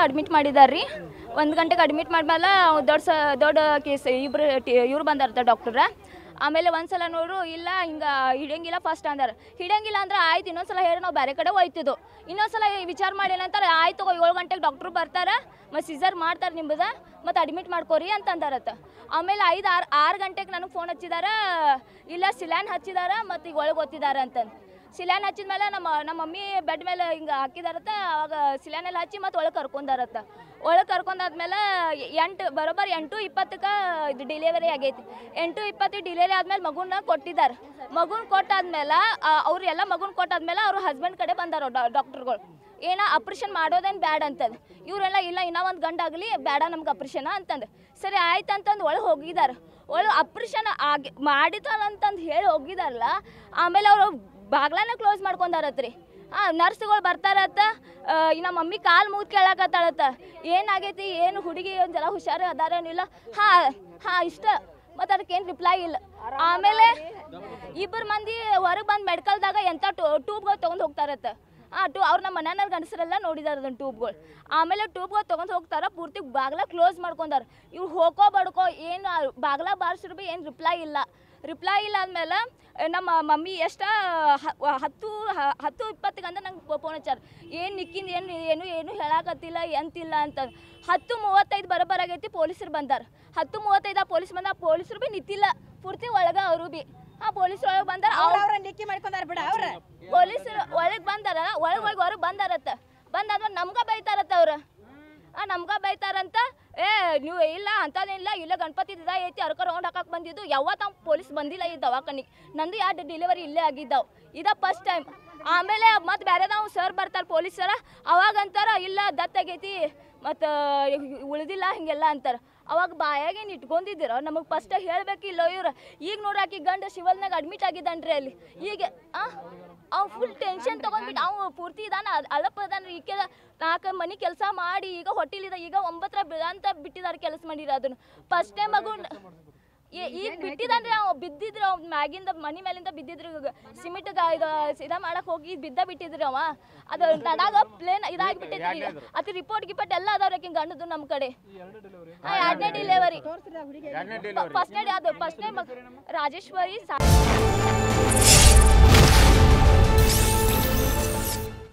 admit ಮಾಡಿದಾರ್ರಿ 1 ಗಂಟೆಗೆ admit ಮಾಡ್ಮೇಲೆ ದೊಡ್ಡ case ಇವ್ರು ಬಂದಾರ ಡಾಕ್ಟರ್ ಆಮೇಲೆ ಒಂದ್ಸಲ ನೋಡು ಇಲ್ಲ ಹಿಂಗೆ ಹಿಡಿಯಂಗಿಲ್ಲ ಫಸ್ಟ್ ಅಂದಾರ ಹಿಡಿಯಂಗಿಲ್ಲ ಅಂದ್ರೆ ಆಯ್ತು ಇನ್ನೊಂದ್ಸಲ ಹೇಳಿ ನಾವು ಬೇರೆ ಕಡೆ ಹೋಯ್ತಿದ್ದು ಇನ್ನೊಂದ್ಸಲ ವಿಚಾರ ಮಾಡಿ ಏನಂತಾರೆ ಆಯ್ತು 7 ಗಂಟೆಗೆ ಡಾಕ್ಟ್ರು ಬರ್ತಾರೆ ಮತ್ತು ಸಿಸರ್ ಮಾಡ್ತಾರೆ ನಿಮ್ಮದ ಮತ್ತು ಅಡ್ಮಿಟ್ ಮಾಡ್ಕೋರಿ ಅಂತ ಅಂದಾರತ್ತ ಆಮೇಲೆ 6 ಗಂಟೆಗೆ ನನಗೆ ಫೋನ್ ಹಚ್ಚಿದಾರ ಇಲ್ಲ ಸಿಲ್ಯಾನ್ ಹಚ್ಚಿದಾರ ಮತ್ತು ಈಗ ಒಳಗೆ ಓದ್ತಿದ್ದಾರೆ ಅಂತಂದು ಸಿಲ್ಯಾನ್ ಹಚ್ಚಿದ ಮೇಲೆ ನಮ್ಮ ಮಮ್ಮಿ ಬೆಡ್ ಮೇಲೆ ಹಿಂಗೆ ಹಾಕಿದಾರತ್ತ ಅವಾಗ ಸಿಲ್ಯಾನೆಲ್ಲ ಹಚ್ಚಿ ಮತ್ತು ಒಳಗೆ ಕರ್ಕೊಂಡಾರತ್ತ ಒಳಗೆ ಕರ್ಕೊಂಡಾದ್ಮೇಲೆ 8:20ಕ್ಕೆ ಇದು ಡಿಲಿವರಿ ಆಗೈತಿ 8:20 ಡಿಲಿವರಿ ಆದ್ಮೇಲೆ ಮಗುನ ಕೊಟ್ಟಿದ್ದಾರೆ ಮಗುನ ಕೊಟ್ಟಾದ್ಮೇಲೆ ಅವರೆಲ್ಲ ಮಗುನ ಕೊಟ್ಟಾದ್ಮೇಲೆ ಅವ್ರ ಹಸ್ಬೆಂಡ್ ಕಡೆ ಬಂದಾರ ಡಾಕ್ಟರ್ಗಳು ಏನೋ ಆಪ್ರೇಷನ್ ಮಾಡೋದೇನು ಬ್ಯಾಡ ಅಂತಂದು ಇವರೆಲ್ಲ ಇಲ್ಲ ಇನ್ನೂ ಒಂದು ಗಂಡಾಗಲಿ ಬೇಡ ನಮ್ಗೆ ಆಪ್ರೇಷನ್ ಅಂತಂದು ಸರಿ ಆಯ್ತು ಅಂತಂದು ಒಳಗೆ ಹೋಗಿದ್ದಾರೆ ಒಳಗೆ ಆಪ್ರೇಷನ್ ಮಾಡಿತಾರ ಅಂತಂದು ಹೇಳಿ ಹೋಗಿದಾರಲ್ಲ ಆಮೇಲೆ ಅವರು ಬಾಗ್ಲನ್ನ ಕ್ಲೋಸ್ ಮಾಡ್ಕೊಂಡಾರತ್ರಿ ನರ್ಸ್ಗಳು ಬರ್ತಾರತ್ತ ನಮ್ಮ ಮಮ್ಮಿ ಕಾಲು ಮುಗಿದು ಕೇಳಕತ್ತಾಳತ್ತ ಏನಾಗೈತಿ ಏನು ಹುಡುಗಿ ಒಂದೆಲ್ಲ ಹುಷಾರು ಅದಾರೇನಿಲ್ಲ ಹಾಂ ಇಷ್ಟ ಮತ್ತು ಅದಕ್ಕೇನು ರಿಪ್ಲೈ ಇಲ್ಲ ಆಮೇಲೆ 2 ಮಂದಿ ಹೊರಗೆ ಬಂದು ಮೆಡಿಕಲ್ದಾಗ ಎಂಥ ಟ್ಯೂಬ್ಗಳು ತೊಗೊಂಡು ಹೋಗ್ತಾರತ್ತ ಅವ್ರು ನಮ್ಮ ಮನೆಯವ್ರ ಗಂಡಸರೆಲ್ಲ ನೋಡಿದಾರ ಅದನ್ನು ಟ್ಯೂಬ್ಗಳು ಆಮೇಲೆ ಟ್ಯೂಬ್ಗಳು ತೊಗೊಂಡು ಹೋಗ್ತಾರ ಪೂರ್ತಿ ಬಾಗ್ಲ ಕ್ಲೋಸ್ ಮಾಡ್ಕೊಂಡಾರ ಇವ್ರು ಹೋಗೋ ಬಡ್ಕೋ ಏನು ಬಾಗ್ಲ ಬಾರಿಸಿದ್ರು ಭೀ ಏನು ರಿಪ್ಲೈ ಇಲ್ಲ ಆದಮೇಲೆ ನಮ್ಮ ಮಮ್ಮಿ ಎಷ್ಟು 10:20 ಅಂದ್ರೆ ನಂಗೆ ಫೋನ್ ಹಚ್ಚಾರ ಏನು ನಿಕ್ಕಿಂದ ಏನು ಹೇಳಕತ್ತಿಲ್ಲ ಎಂತಿಲ್ಲ ಅಂತ 10:35 ಬರೋಬರಾಗೈತಿ ಪೊಲೀಸರು ಬಂದಾರ 10:35 ಪೊಲೀಸ್ ಬಂದ ಪೊಲೀಸರು ಭೀ ನಿಂತಿಲ್ಲ ಪೂರ್ತಿ ಒಳಗೆ ಅವರು ಭೀ ಪೊಲೀಸರು ಒಳಗೆ ಬಂದಾರ ಪೊಲೀಸರು ಒಳಗೆ ಬಂದಾರ ಹೊರಗೆ ಬಂದಾರತ್ತ ಬಂದಾದ್ಮೇಲೆ ನಮ್ಗೆ ಬೈತಾರತ್ತ ಅವ್ರು ನಮ್ಗೆ ಬೈತಾರಂತ ನೀವು ಇಲ್ಲ ಅಂತದೇನಿಲ್ಲ ಇಲ್ಲ ಗಣಪತಿ ಐತಿ ಅರ್ಕ ರೌಂಡ್ ಹಾಕಕ್ಕೆ ಬಂದಿದ್ದು ಯಾವತ್ತು ಪೊಲೀಸ್ ಬಂದಿಲ್ಲ ಈ ದವಾಖಾನಿಗೆ ನಂದು 2 ಡೆಲಿವರಿ ಇಲ್ಲೇ ಆಗಿದ್ದಾವೆ ಇದು ಫಸ್ಟ್ ಟೈಮ್ ಆಮೇಲೆ ಮತ್ತು ಬೇರೆದವು ಸರ್ ಬರ್ತಾರೆ ಪೊಲೀಸರ ಅವಾಗಂತಾರ ಇಲ್ಲ ದತ್ತಾಗೈತಿ ಮತ್ತು ಉಳಿದಿಲ್ಲ ಹಿಂಗೆಲ್ಲ ಅಂತಾರೆ ಅವಾಗ ಬಾಯಾಗೇನು ಇಟ್ಕೊಂಡಿದ್ದೀರ ನಮಗೆ ಫಸ್ಟ್ ಹೇಳಬೇಕಿಲ್ಲ ಇವ್ರು ಈಗ ನೋಡ್ರಾಕಿ ಗಂಡ ಶಿವಲ್ನಾಗ ಅಡ್ಮಿಟ್ ಆಗಿದ್ದಾನ್ರಿ ಅಲ್ಲಿ ಈಗ ಅವ್ನು ಫುಲ್ ಟೆನ್ಷನ್ ತೊಗೊಂಡ್ಬಿಟ್ಟು ಅವ್ನು ಪೂರ್ತಿ ಇದಾನ ಅಳಪ ಅದಾನ ಈಗ 4 ಮನೆ ಕೆಲಸ ಮಾಡಿ ಈಗ ಹೊಟ್ಟಿಲಿದ ಈಗ 9 ಅಂತ ಬಿಟ್ಟಿದ್ದಾರೆ ಕೆಲಸ ಮಾಡಿರ ಅದನ್ನು ಫಸ್ಟ್ ಟೈಮ್ ಮಗು ಈಗ ಬಿಟ್ಟಿದ್ದಾನ್ರಿ ಅವ್ ಬಿದ್ದಿದ್ರು ಅವ್ನ ಮ್ಯಾಗಿಂದ ಮನೆ ಮೇಲಿಂದ ಬಿದ್ದಿದ್ರು ಸಿಮೆಂಟ್ ಇದು ಮಾಡಕ್ಕೆ ಹೋಗಿ ಬಿಟ್ಟಿದ್ರಿ ಅವ ಅದು ನಡಾಗ ಪ್ಲೇನ್ ಇದಾಗಿಬಿಟ್ಟಿದ್ರಿ ಅದು ರಿಪೋರ್ಟ್ ಎಲ್ಲ ಅದಾವ್ರಿ ಗಂಡದು ನಮ್ಮ ಕಡೆ 2ನೇ ಡೆಲಿವರಿ ಫಸ್ಟ್ ಟೈಮ್ ರಾಜೇಶ್ವರಿ